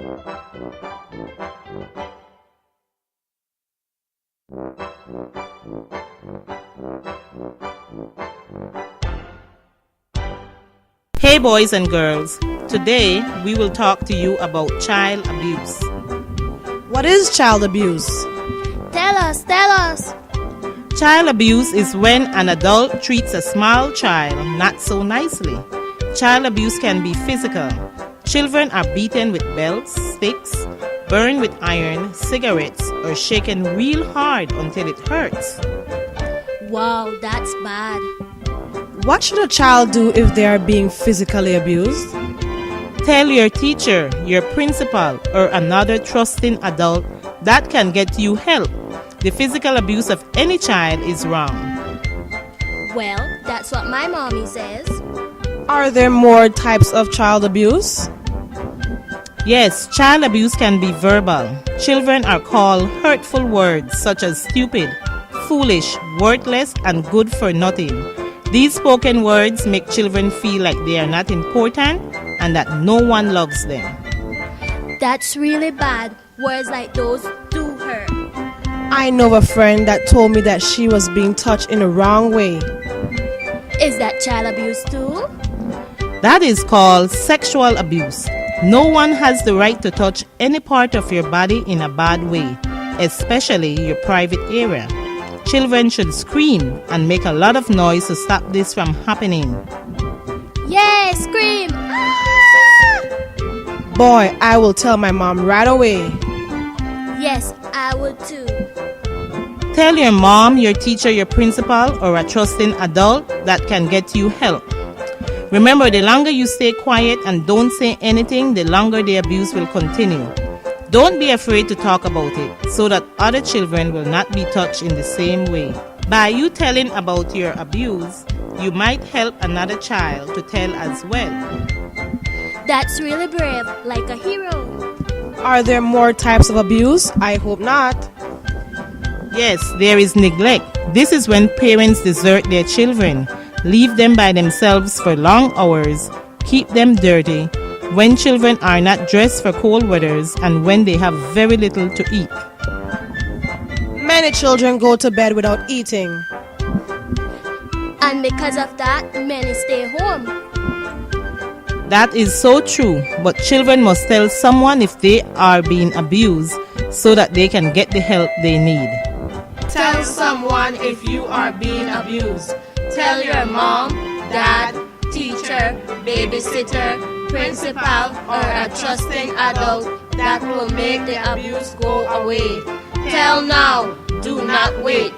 Hey boys and girls, today we will talk to you about child abuse. What is child abuse? Tell us. Child abuse is when an adult treats a small child not so nicely. Child abuse can be physical. Children are beaten with belts, sticks, burned with iron, cigarettes, or shaken real hard until it hurts. Wow, that's bad. What should a child do if they are being physically abused? Tell your teacher, your principal, or another trusting adult that can get you help. The physical abuse of any child is wrong. Well, that's what my mommy says. Are there more types of child abuse? Yes, child abuse can be verbal. Children are called hurtful words such as stupid, foolish, worthless, and good for nothing. These spoken words make children feel like they are not important and that no one loves them. That's really bad. Words like those do hurt. I know a friend that told me that she was being touched in the wrong way. Is that child abuse too? That is called sexual abuse. No one has the right to touch any part of your body in a bad way, especially your private area. Children should scream and make a lot of noise to stop this from happening. Yay, scream! Ah! Boy, I will tell my mom right away. Yes, I would too. Tell your mom, your teacher, your principal, or a trusting adult that can get you help. Remember, the longer you stay quiet and don't say anything, the longer the abuse will continue. Don't be afraid to talk about it so that other children will not be touched in the same way. By you telling about your abuse, you might help another child to tell as well. That's really brave, like a hero. Are there more types of abuse? I hope not. Yes, there is neglect. This is when parents desert their children, leave them by themselves for long hours, keep them dirty, when children are not dressed for cold weathers, and when they have very little to eat. Many children go to bed without eating. And because of that, many stay home. That is so true, but children must tell someone if they are being abused so that they can get the help they need. Tell someone if you are being abused. Tell your mom, dad, teacher, babysitter, principal, or a trusting adult that will make the abuse go away. Tell now, do not wait.